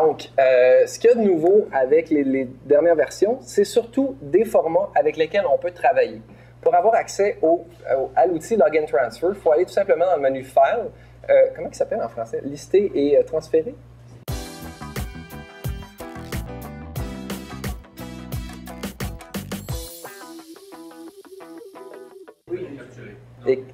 Donc, ce qu'il y a de nouveau avec les dernières versions, c'est surtout des formats avec lesquels on peut travailler. Pour avoir accès à l'outil Login Transfer, il faut aller tout simplement dans le menu File. Comment il s'appelle en français? Lister et transférer?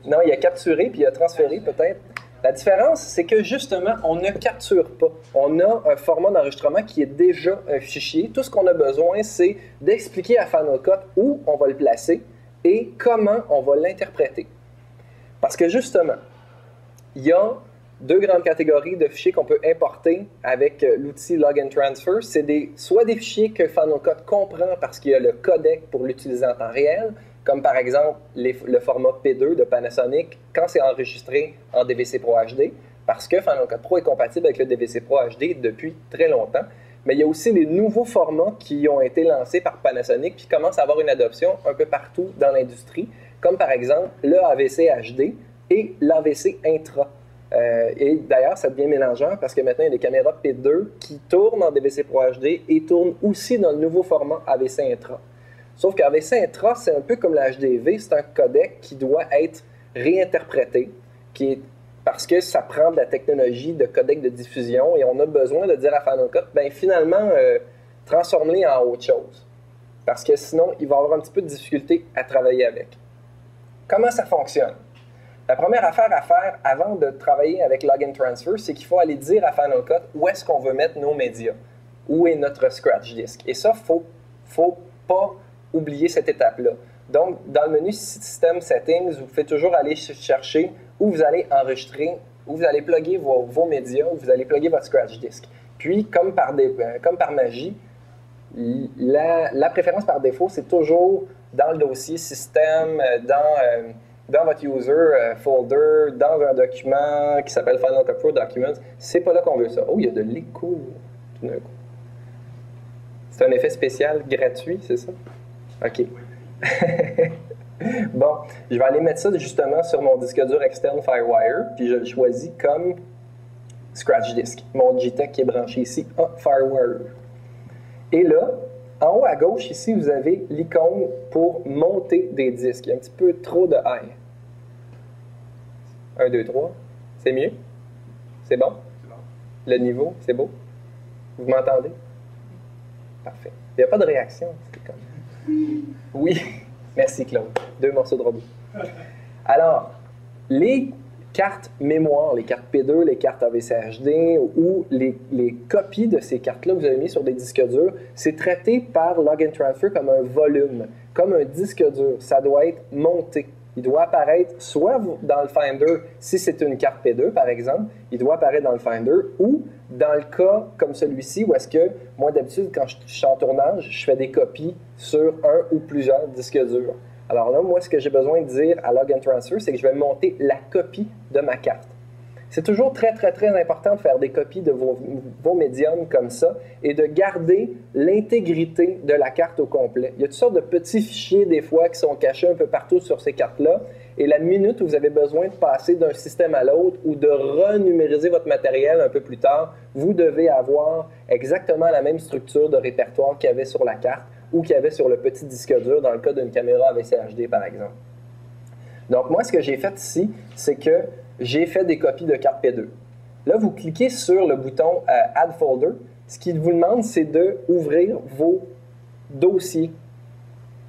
Non, il y a capturé puis il y a transféré peut-être. La différence, c'est que justement, on ne capture pas. On a un format d'enregistrement qui est déjà un fichier. Tout ce qu'on a besoin, c'est d'expliquer à Final Cut où on va le placer et comment on va l'interpréter. Parce que justement, il y a deux grandes catégories de fichiers qu'on peut importer avec l'outil Login Transfer. C'est soit des fichiers que Final Cut comprend parce qu'il y a le codec pour l'utiliser en temps réel, comme par exemple le format P2 de Panasonic quand c'est enregistré en DVC Pro HD, parce que Final Cut Pro est compatible avec le DVC Pro HD depuis très longtemps. Mais il y a aussi les nouveaux formats qui ont été lancés par Panasonic qui commencent à avoir une adoption un peu partout dans l'industrie, comme par exemple le AVC HD et l'AVC Intra. Et d'ailleurs, ça devient mélangeant parce que maintenant, il y a des caméras P2 qui tournent en DVC Pro HD et tournent aussi dans le nouveau format AVC Intra. Sauf qu'AVC Intra, c'est un peu comme la HDV, c'est un codec qui doit être réinterprété, parce que ça prend de la technologie de codec de diffusion et on a besoin de dire à Final Cut, ben finalement, transforme-les en autre chose. Parce que sinon, il va avoir un petit peu de difficulté à travailler avec. Comment ça fonctionne? La première affaire à faire avant de travailler avec Login Transfer, c'est qu'il faut aller dire à Final Cut où est-ce qu'on veut mettre nos médias, où est notre scratch disk. Et ça, il ne faut pas oublier cette étape-là. Donc, dans le menu System Settings, vous pouvez toujours aller chercher où vous allez enregistrer, où vous allez plugger vos médias, où vous allez plugger votre scratch disk. Puis, comme par magie, la préférence par défaut, c'est toujours dans le dossier System, dans votre User folder, dans un document qui s'appelle Final Cut Pro Documents. C'est pas là qu'on veut ça. Oh, il y a de l'écho tout d'un coup. C'est un effet spécial gratuit, c'est ça? OK. Bon, je vais aller mettre ça justement sur mon disque dur externe Firewire, puis je le choisis comme scratch disk. Mon JTAG qui est branché ici à Firewire. Et là, en haut à gauche, ici, vous avez l'icône pour monter des disques. Il y a un petit peu trop de high. 1, 2, 3. C'est mieux? C'est bon? C'est bon. Le niveau, c'est beau? Vous m'entendez? Parfait. Il n'y a pas de réaction. C'est comme... Oui. Merci, Claude. 2 morceaux de robot. Alors, les cartes mémoire, les cartes P2, les cartes AVC HD ou les copies de ces cartes-là que vous avez mis sur des disques durs, c'est traité par Login Transfer comme un volume, comme un disque dur. Ça doit être monté. Il doit apparaître soit dans le Finder, si c'est une carte P2 par exemple, il doit apparaître dans le Finder, ou dans le cas comme celui-ci, où est-ce que, moi d'habitude, quand je suis en tournage, je fais des copies sur un ou plusieurs disques durs. Alors là, moi, ce que j'ai besoin de dire à Login Transfer, c'est que je vais monter la copie de ma carte. C'est toujours très, très, très important de faire des copies de vos médiums comme ça et de garder l'intégrité de la carte au complet. Il y a toutes sortes de petits fichiers, des fois, qui sont cachés un peu partout sur ces cartes-là. Et la minute où vous avez besoin de passer d'un système à l'autre ou de renumériser votre matériel un peu plus tard, vous devez avoir exactement la même structure de répertoire qu'il y avait sur la carte ou qu'il y avait sur le petit disque dur dans le cas d'une caméra AVC HD, par exemple. Donc, moi, ce que j'ai fait ici, c'est que j'ai fait des copies de cartes P2. Là, vous cliquez sur le bouton Add Folder. Ce qu'il vous demande, c'est d'ouvrir vos dossiers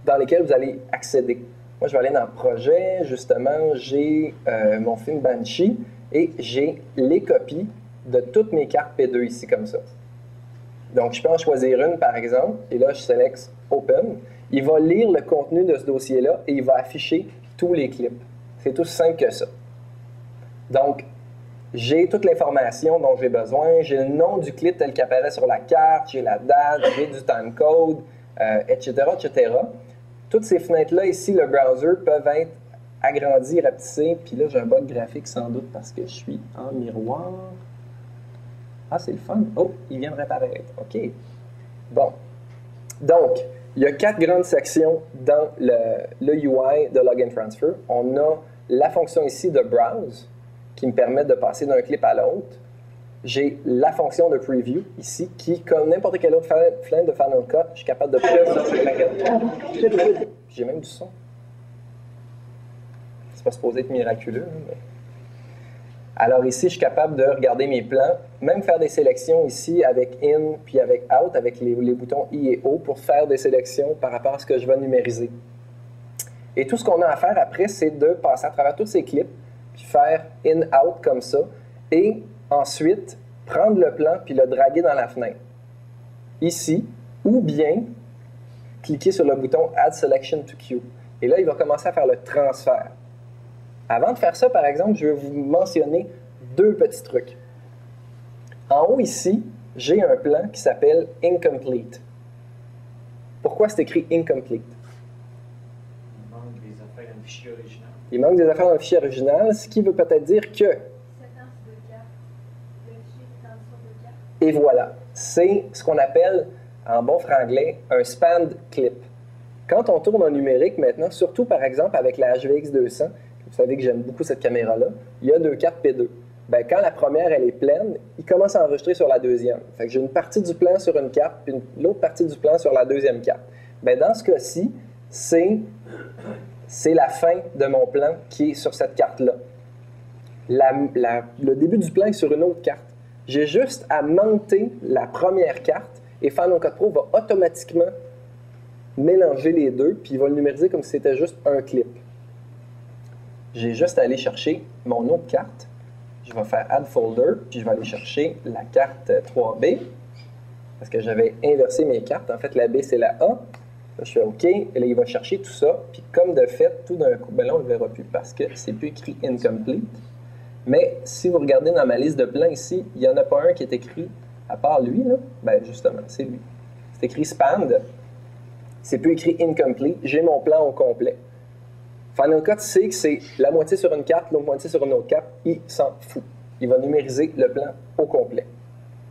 dans lesquels vous allez accéder. Moi, je vais aller dans Projet. Justement, j'ai mon film Banshee et j'ai les copies de toutes mes cartes P2 ici, comme ça. Donc, je peux en choisir une, par exemple, et là, je sélectionne Open. Il va lire le contenu de ce dossier-là et il va afficher tous les clips. C'est aussi simple que ça. Donc, j'ai toute l'information dont j'ai besoin. J'ai le nom du clip tel qu'il apparaît sur la carte, j'ai la date, j'ai du timecode, etc., etc. Toutes ces fenêtres-là, ici, le browser, peuvent être agrandies, rapetissées. Puis là, j'ai un bug graphique sans doute parce que je suis en miroir. Ah, c'est le fun. Oh, il vient de réapparaître. OK. Bon. Donc, il y a 4 grandes sections dans le UI de Login Transfer. On a la fonction ici de Browse, qui me permet de passer d'un clip à l'autre. j'ai la fonction de preview ici qui, comme n'importe quelle autre fenêtre de Final Cut, je suis capable de prendre sur la regarde. J'ai même du son. C'est pas supposé être miraculeux. Hein, mais... Alors ici, je suis capable de regarder mes plans, même faire des sélections ici avec In puis avec Out, avec les boutons I et O pour faire des sélections par rapport à ce que je vais numériser. Et tout ce qu'on a à faire après, c'est de passer à travers tous ces clips, puis faire In, Out comme ça, et ensuite prendre le plan puis le draguer dans la fenêtre. Ici, ou bien cliquer sur le bouton Add Selection to Queue. Et là, il va commencer à faire le transfert. Avant de faire ça, par exemple, je vais vous mentionner deux petits trucs. En haut ici, j'ai un plan qui s'appelle Incomplete. Pourquoi c'est écrit Incomplete? Il manque des affaires dans le fichier original. Il manque des affaires dans le fichier original, ce qui veut peut-être dire que... Et voilà, c'est ce qu'on appelle, en bon franglais, un spanned clip. Quand on tourne en numérique maintenant, surtout par exemple avec la HVX200, vous savez que j'aime beaucoup cette caméra-là, il y a deux cartes P2. Bien, quand la première elle est pleine, il commence à enregistrer sur la deuxième. Fait que j'ai une partie du plan sur une carte, puis l'autre partie du plan sur la deuxième carte. Bien, dans ce cas-ci, c'est la fin de mon plan qui est sur cette carte-là. Le début du plan est sur une autre carte. J'ai juste à monter la première carte et Final Cut Pro va automatiquement mélanger les deux, puis il va le numériser comme si c'était juste un clip. J'ai juste à aller chercher mon autre carte. Je vais faire Add Folder, puis je vais aller chercher la carte 3B, parce que j'avais inversé mes cartes. En fait, la B, c'est la A. Là, je fais OK, et là, il va chercher tout ça. Puis comme de fait, tout d'un coup, ben là, on ne le verra plus, parce que c'est plus écrit Incomplete. Mais si vous regardez dans ma liste de plans ici, il n'y en a pas un qui est écrit, à part lui, là, ben justement, c'est lui. C'est écrit Spanned. C'est plus écrit Incomplete. J'ai mon plan au complet. Final Cut sait que c'est la moitié sur une carte, l'autre moitié sur une autre carte. Il s'en fout. Il va numériser le plan au complet.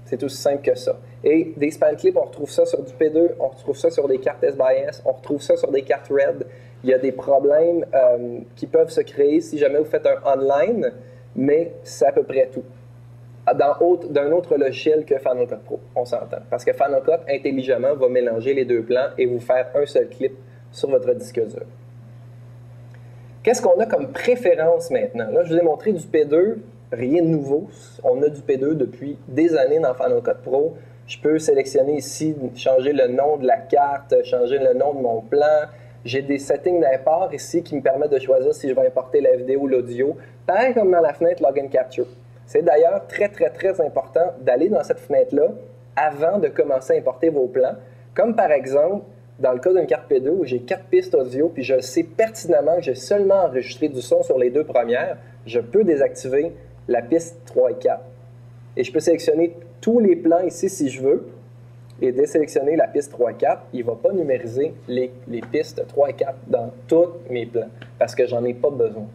C'est aussi simple que ça. Et des span clips, on retrouve ça sur du P2, on retrouve ça sur des cartes S-by-S, on retrouve ça sur des cartes RED. Il y a des problèmes qui peuvent se créer si jamais vous faites un online, mais c'est à peu près tout. D'un autre logiciel que Final Cut Pro, on s'entend. Parce que Final Cut, intelligemment, va mélanger les deux plans et vous faire un seul clip sur votre disque dur. Qu'est-ce qu'on a comme préférence maintenant? Là, je vous ai montré du P2, rien de nouveau. On a du P2 depuis des années dans Final Cut Pro. Je peux sélectionner ici, changer le nom de la carte, changer le nom de mon plan. J'ai des settings d'import ici qui me permettent de choisir si je vais importer la vidéo ou l'audio, pareil comme dans la fenêtre Login Capture. C'est d'ailleurs très, très, très important d'aller dans cette fenêtre-là avant de commencer à importer vos plans. Comme par exemple, dans le cas d'une carte P2 où j'ai 4 pistes audio, puis je sais pertinemment que j'ai seulement enregistré du son sur les deux premières, je peux désactiver la piste 3 et 4. Et je peux sélectionner tous les plans ici si je veux, et désélectionner la piste 3 et 4. Il ne va pas numériser les pistes 3 et 4 dans tous mes plans, parce que j'en ai pas besoin.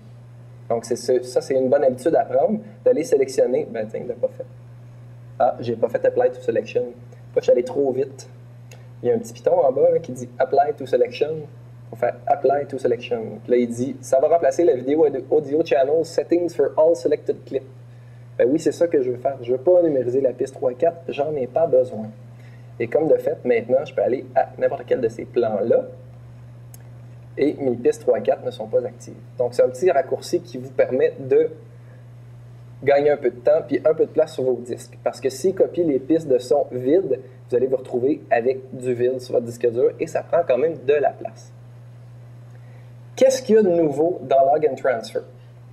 Donc ça, c'est une bonne habitude à prendre, d'aller sélectionner. Ben tiens, je l'ai pas fait. Ah, j'ai pas fait Apply to Selection. Je suis allé trop vite. Il y a un petit piton en bas là, qui dit Apply to Selection. Il faut faire Apply to Selection. Puis là, il dit ça va remplacer la vidéo audio channel Settings for all selected clips. Ben oui, c'est ça que je veux faire. Je ne veux pas numériser la piste 3 et 4. J'en ai pas besoin. Et comme de fait, maintenant, je peux aller à n'importe quel de ces plans-là. Et mes pistes 3 et 4 ne sont pas actives. Donc, c'est un petit raccourci qui vous permet de gagner un peu de temps puis un peu de place sur vos disques. Parce que s'il copie les pistes de son vides, vous allez vous retrouver avec du vide sur votre disque dur et ça prend quand même de la place. Qu'est-ce qu'il y a de nouveau dans Log and Transfer?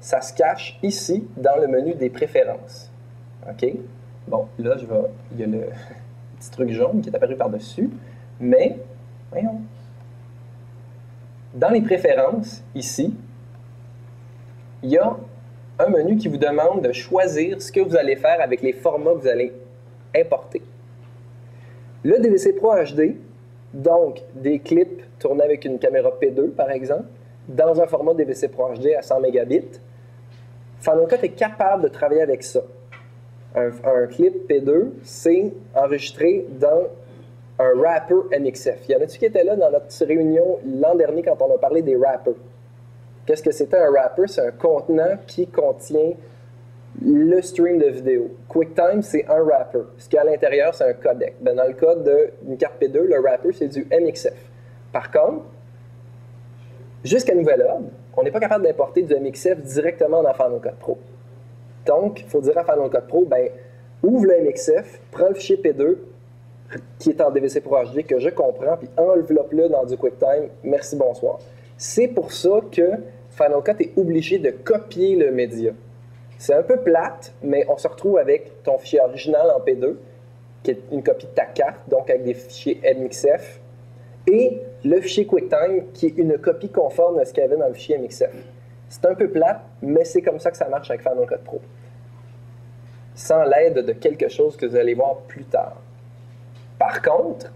Ça se cache ici dans le menu des préférences. OK? Bon, là, il y a le petit truc jaune qui est apparu par-dessus, mais, voyons. Dans les préférences, ici, il y a un menu qui vous demande de choisir ce que vous allez faire avec les formats que vous allez importer. Le DVC Pro HD, donc des clips tournés avec une caméra P2, par exemple, dans un format DVC Pro HD à 100 mégabits, Final Cut est capable de travailler avec ça. Un clip P2, c'est enregistré dans un wrapper NXF. Il y en a-tu qui étaient là dans notre réunion l'an dernier quand on a parlé des wrappers? Qu'est-ce que c'était un wrapper? C'est un contenant qui contient le stream de vidéo. QuickTime, c'est un wrapper. Ce qu'il y a à l'intérieur, c'est un codec. Ben, dans le cas d'une carte P2, le wrapper, c'est du MXF. Par contre, jusqu'à nouvel ordre, on n'est pas capable d'importer du MXF directement dans Final Cut Pro. Donc, il faut dire à Final Cut Pro, ben, ouvre le MXF, prends le fichier P2 qui est en DVC Pro HD que je comprends, puis enveloppe-le dans du QuickTime. Merci, bonsoir. C'est pour ça que Final Cut est obligé de copier le média. C'est un peu plate, mais on se retrouve avec ton fichier original en P2, qui est une copie de ta carte, donc avec des fichiers MXF, et le fichier QuickTime, qui est une copie conforme de ce qu'il y avait dans le fichier MXF. C'est un peu plate, mais c'est comme ça que ça marche avec Final Cut Pro. Sans l'aide de quelque chose que vous allez voir plus tard. Par contre,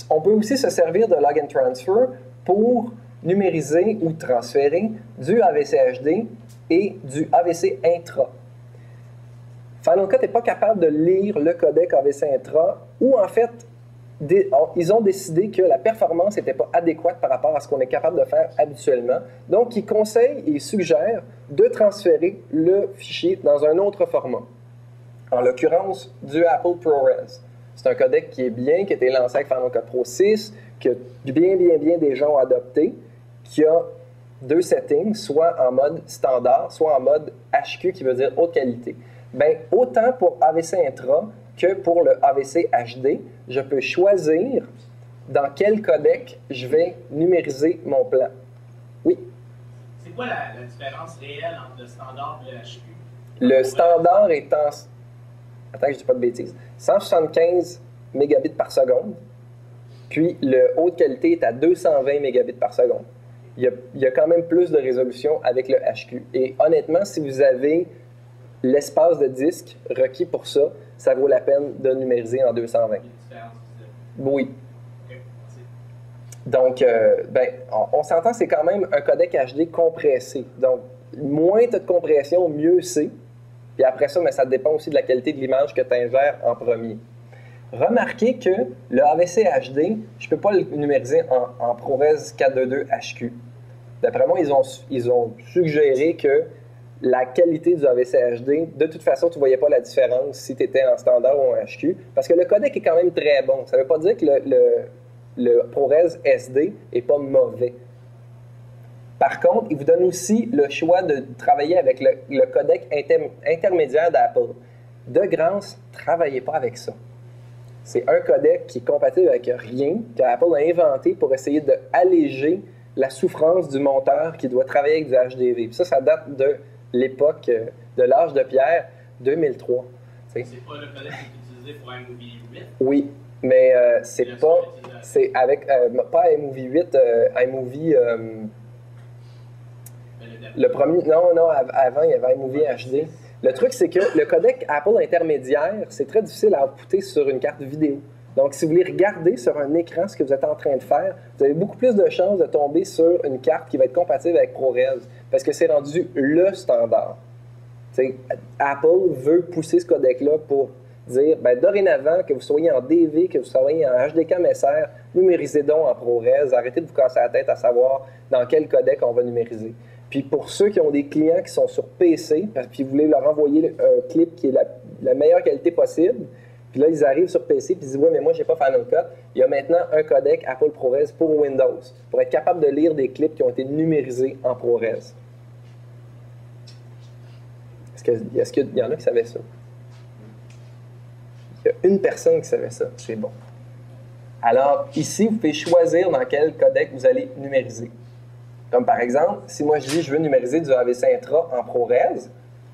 on peut aussi se servir de Log and Transfer pour numériser ou transférer du AVC HD et du AVC intra. Final Cut n'est pas capable de lire le codec AVC intra, ou en fait, ils ont décidé que la performance n'était pas adéquate par rapport à ce qu'on est capable de faire habituellement. Donc, ils conseillent et suggèrent de transférer le fichier dans un autre format. En l'occurrence, du Apple ProRes. C'est un codec qui est bien, qui a été lancé avec Final Cut Pro 6, que bien des gens ont adopté, qui a deux settings, soit en mode standard, soit en mode HQ, qui veut dire haute qualité. Bien, autant pour AVC Intra que pour le AVC HD, je peux choisir dans quel codec je vais numériser mon plan. Oui? C'est quoi la différence réelle entre le standard et le HQ? Le standard est en... Attends que je ne dis pas de bêtises. 175 mégabits par seconde, puis le haute qualité est à 220 mégabits par seconde. Il y a quand même plus de résolution avec le HQ. Et honnêtement, si vous avez l'espace de disque requis pour ça, ça vaut la peine de numériser en 220. Oui. Donc, on s'entend, c'est quand même un codec HD compressé. Donc, moins tu as de compression, mieux c'est. Puis après ça, mais ça dépend aussi de la qualité de l'image que tu ingères en premier. Remarquez que le AVC HD, je ne peux pas le numériser en ProRes 422 HQ. D'après moi, ils ont suggéré que la qualité du AVC HD, de toute façon, tu ne voyais pas la différence si tu étais en standard ou en HQ, parce que le codec est quand même très bon. Ça ne veut pas dire que le ProRes SD n'est pas mauvais. Par contre, il vous donne aussi le choix de travailler avec le codec intermédiaire d'Apple. De grâce, ne travaillez pas avec ça. C'est un codec qui est compatible avec rien, qu'Apple a inventé pour essayer d'alléger la souffrance du monteur qui doit travailler avec du HDV. Puis ça date de l'époque de l'âge de pierre, 2003. C'est pas le codec qui est utilisé pour iMovie 8? Oui, mais c'est pas... C'est avec... pas iMovie 8, iMovie... le premier... Non, avant, il y avait iMovie HD. Le truc, c'est que le codec Apple intermédiaire, c'est très difficile à outputer sur une carte vidéo. Donc, si vous voulez regarder sur un écran ce que vous êtes en train de faire, vous avez beaucoup plus de chances de tomber sur une carte qui va être compatible avec ProRes, parce que c'est rendu le standard. T'sais, Apple veut pousser ce codec-là pour dire, ben, dorénavant, que vous soyez en DV, que vous soyez en HDK-MSR, numérisez donc en ProRes, arrêtez de vous casser la tête à savoir dans quel codec on va numériser. Puis pour ceux qui ont des clients qui sont sur PC, puis vous voulez leur envoyer un clip qui est la meilleure qualité possible, puis là, ils arrivent sur PC et ils disent « Ouais, mais moi, j'ai pas Final Cut. » Il y a maintenant un codec Apple ProRes pour Windows, pour être capable de lire des clips qui ont été numérisés en ProRes. Est-ce qu'il y en a qui savaient ça? Il y a une personne qui savait ça. C'est bon. Alors, ici, vous pouvez choisir dans quel codec vous allez numériser. Comme par exemple, si moi je dis je veux numériser du AVC Intra en ProRes.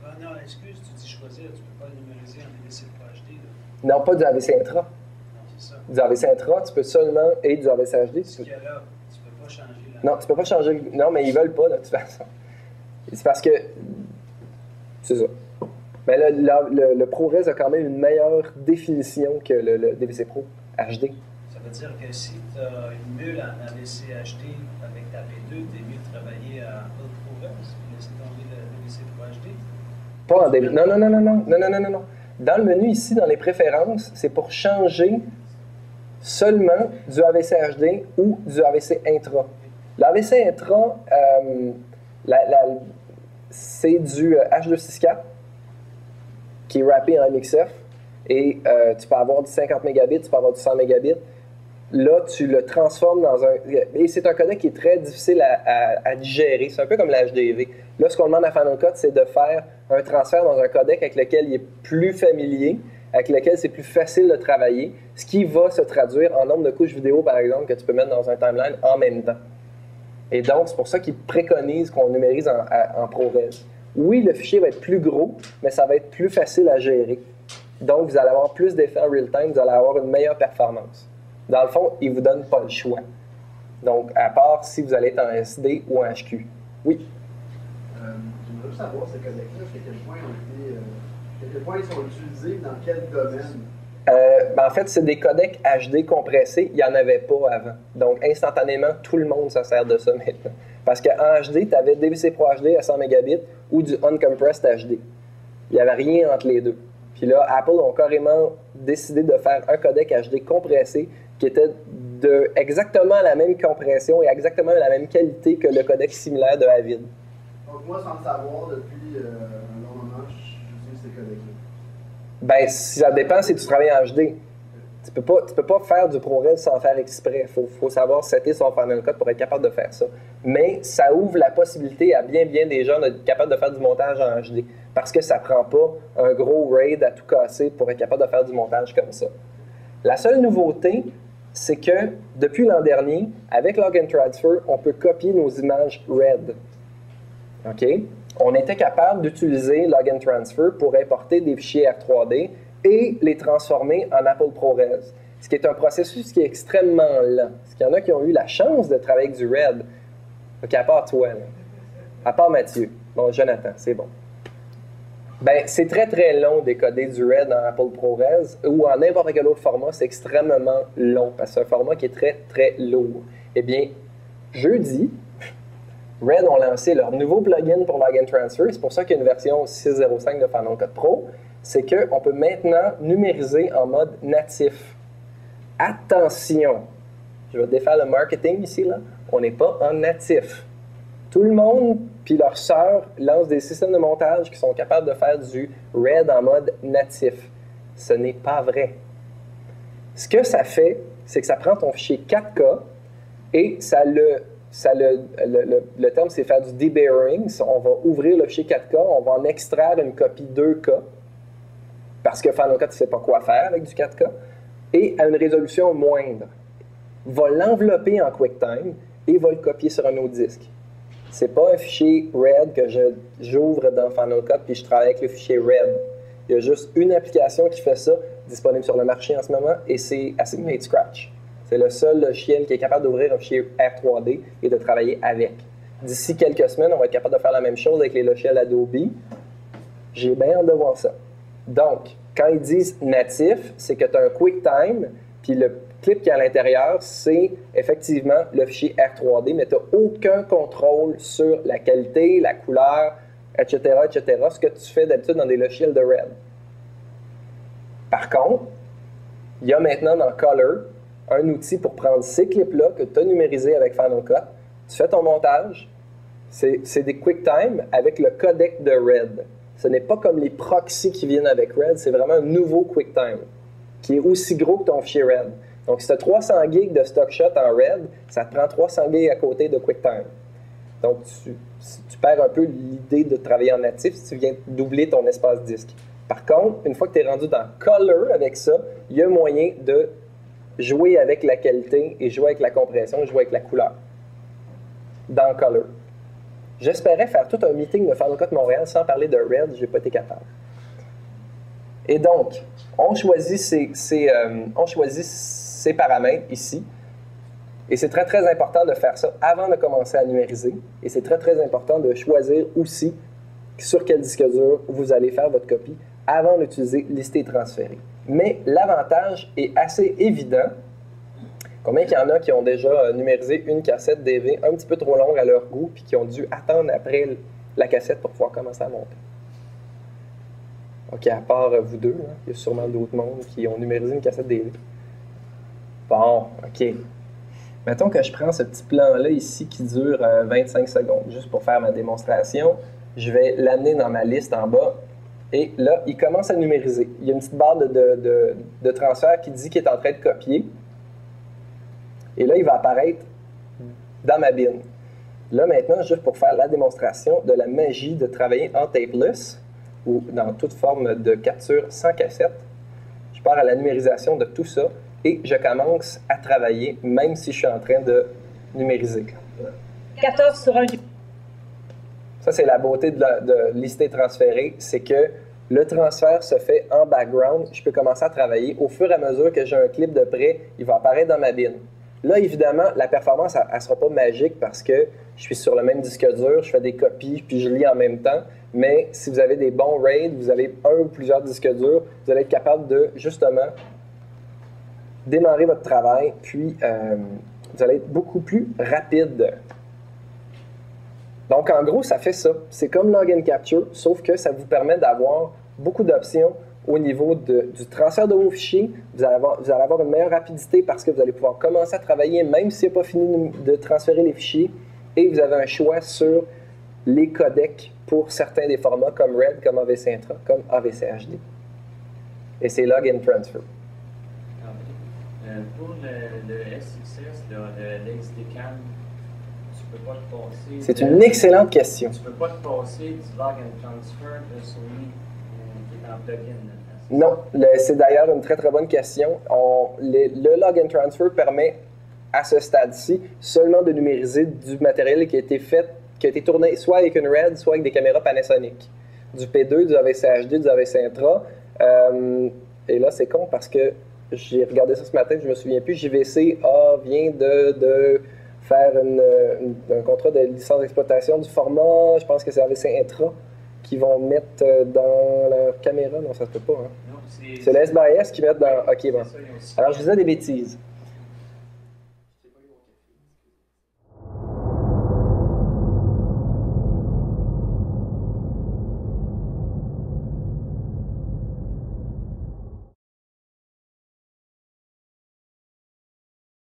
Ah non, excuse, tu dis choisir, tu ne peux pas le numériser en DVC Pro HD. Là. Non, pas du AVC Intra. Non, c'est ça. Du AVC Intra, tu peux seulement, et du AVC HD. Ce qu'il y a là, tu ne peux pas changer la... Non, tu ne peux pas changer. Non, mais ils ne veulent pas, de toute façon. C'est parce que. C'est ça. Mais le ProRes a quand même une meilleure définition que le DVC Pro HD. Ça veut dire que si tu as une mule en AVC HD avec ta P2, tu es mieux de travailler à Apple ProRes et laisser tomber le DVC Pro HD? Pas en DVC. Non. Dans le menu ici, dans les préférences, c'est pour changer seulement du AVC HD ou du AVC Intra. L'AVC Intra, c'est du H264 qui est wrappé en MXF. Et tu peux avoir du 50 mégabits, tu peux avoir du 100 mégabits. Là, tu le transformes dans un... Et c'est un codec qui est très difficile à digérer. C'est un peu comme l'HDV. Là, ce qu'on demande à Final Cut, c'est de faire un transfert dans un codec avec lequel il est plus familier, avec lequel c'est plus facile de travailler, ce qui va se traduire en nombre de couches vidéo, par exemple, que tu peux mettre dans un timeline en même temps. Et donc, c'est pour ça qu'ils préconisent qu'on numérise en ProRes. Oui, le fichier va être plus gros, mais ça va être plus facile à gérer. Donc, vous allez avoir plus d'effets en real-time, vous allez avoir une meilleure performance. Dans le fond, ils ne vous donnent pas le choix. Donc, à part si vous allez être en SD ou en HQ. Oui? J'aimerais juste savoir ces codecs-là, à quel point ils sont utilisés, dans quel domaine? En fait, c'est des codecs HD compressés. Il n'y en avait pas avant. Donc, instantanément, tout le monde se sert de ça maintenant. Parce qu'en HD, tu avais DVC Pro HD à 100 mégabits ou du Uncompressed HD. Il n'y avait rien entre les deux. Puis là, Apple ont carrément décidé de faire un codec HD compressé qui était de exactement la même compression et exactement la même qualité que le codec similaire de Avid. Donc moi, sans le savoir, depuis un long moment, j'utilise ces codecs-là. Ben, ça dépend si tu travailles en HD. Tu peux pas faire du ProRes sans faire exprès. Il faut savoir setter son Final Cut pour être capable de faire ça. Mais ça ouvre la possibilité à bien des gens d'être capables de faire du montage en HD. Parce que ça prend pas un gros RAID à tout casser pour être capable de faire du montage comme ça. La seule nouveauté, c'est que depuis l'an dernier, avec Log and Transfer, on peut copier nos images RAID. OK? On était capable d'utiliser Log and Transfer pour importer des fichiers R3D et les transformer en Apple ProRes, ce qui est un processus qui est extrêmement lent. Parce qu'il y en a qui ont eu la chance de travailler avec du RAID. OK, à part toi, là. À part Mathieu. Bon, Jonathan, c'est bon. Ben, c'est très long décoder du RAID en Apple ProRes ou en n'importe quel autre format, c'est extrêmement long parce que c'est un format qui est très lourd. Eh bien, jeudi, RAID ont lancé leur nouveau plugin pour Log and Transfer. C'est pour ça qu'il y a une version 6.05 de Final Cut Pro. C'est qu'on peut maintenant numériser en mode natif. Attention! Je vais défaire le marketing ici, là. On n'est pas en natif. Tout le monde puis leurs sœurs lancent des systèmes de montage qui sont capables de faire du RAID en mode natif. Ce n'est pas vrai. Ce que ça fait, c'est que ça prend ton fichier 4K et le terme, c'est faire du debayering. On va ouvrir le fichier 4K, on va en extraire une copie 2K parce que Final Cut ne sait pas quoi faire avec du 4K et à une résolution moindre. Va l'envelopper en QuickTime et va le copier sur un autre disque. C'est pas un fichier RAID que j'ouvre dans Final Cut puis je travaille avec le fichier RAID. Il y a juste une application qui fait ça, disponible sur le marché en ce moment, et c'est Assimilate Scratch. C'est le seul logiciel qui est capable d'ouvrir un fichier R3D et de travailler avec. D'ici quelques semaines, on va être capable de faire la même chose avec les logiciels Adobe. J'ai bien hâte de voir ça. Donc, quand ils disent natif, c'est que tu as un QuickTime, puis le clip qui est à l'intérieur, c'est effectivement le fichier R3D, mais tu n'as aucun contrôle sur la qualité, la couleur, etc., ce que tu fais d'habitude dans des logiciels de RAID. Par contre, il y a maintenant dans Color un outil pour prendre ces clips-là que tu as numérisés avec Final Cut. Tu fais ton montage, c'est des QuickTime avec le codec de RAID. Ce n'est pas comme les proxys qui viennent avec RAID, c'est vraiment un nouveau QuickTime qui est aussi gros que ton fichier RAID. Donc, si tu as 300 gigs de stockshot en RAID, ça te prend 300 gigs à côté de QuickTime. Donc, tu perds un peu l'idée de travailler en natif si tu viens doubler ton espace disque. Par contre, une fois que tu es rendu dans Color avec ça, il y a moyen de jouer avec la qualité et jouer avec la compression, jouer avec la couleur dans Color. J'espérais faire tout un meeting de Final Cut Montréal sans parler de RAID, je n'ai pas été capable. Et donc, on choisit ces paramètres ici. Et c'est très important de faire ça avant de commencer à numériser. Et c'est très important de choisir aussi sur quel disque dur vous allez faire votre copie avant d'utiliser lister et transférer. Mais l'avantage est assez évident. Combien qu'il y en a qui ont déjà numérisé une cassette DV un petit peu trop longue à leur goût puis qui ont dû attendre après la cassette pour pouvoir commencer à monter? OK, à part vous deux, hein, il y a sûrement d'autres mondes qui ont numérisé une cassette DV. Bon, OK. Mettons que je prends ce petit plan-là ici qui dure 25 secondes, juste pour faire ma démonstration. Je vais l'amener dans ma liste en bas Et là, il commence à numériser. Il y a une petite barre de transfert qui dit qu'il est en train de copier. Et là, il va apparaître dans ma bin. Là, maintenant, juste pour faire la démonstration de la magie de travailler en tapeless ou dans toute forme de capture sans cassette, je pars à la numérisation de tout ça et je commence à travailler même si je suis en train de numériser. 14 sur 1. Ça, c'est la beauté de lister transféré, c'est que le transfert se fait en background. Je peux commencer à travailler. Au fur et à mesure que j'ai un clip de près, il va apparaître dans ma bin. Là, évidemment, la performance, elle ne sera pas magique parce que je suis sur le même disque dur, je fais des copies, puis je lis en même temps. Mais si vous avez des bons RAID, vous avez un ou plusieurs disques durs, vous allez être capable de, justement, démarrer votre travail, puis vous allez être beaucoup plus rapide. Donc, en gros, ça fait ça. C'est comme Log and Capture, sauf que ça vous permet d'avoir beaucoup d'options au niveau du transfert de vos fichiers. Vous allez avoir une meilleure rapidité parce que vous allez pouvoir commencer à travailler même s'il n'y a pas fini de transférer les fichiers. Et vous avez un choix sur les codecs pour certains des formats comme RAID, comme AVC Intra, comme AVC HD. Et c'est Log and Transfer. Pour le SXS, le XDCAM, tu peux pas te passer... C'est une excellente question. Tu peux pas te passer du Log and Transfer de Sony qui est en plugin. Non, c'est d'ailleurs une très très bonne question. Le Log and Transfer permet à ce stade-ci seulement de numériser du matériel qui a été fait, qui a été tourné soit avec une RAID, soit avec des caméras Panasonic. Du P2, du AVC HD, du AVC Intra. Et là, c'est con parce que j'ai regardé ça ce matin, je me souviens plus. JVC vient de faire un contrat de licence d'exploitation du format, je pense que c'est AVC Intra, qui vont mettre dans leur caméra. Non, ça se peut pas. Hein? C'est le S-by-S qui mettent dans... OK, bon. Alors, je disais des bêtises.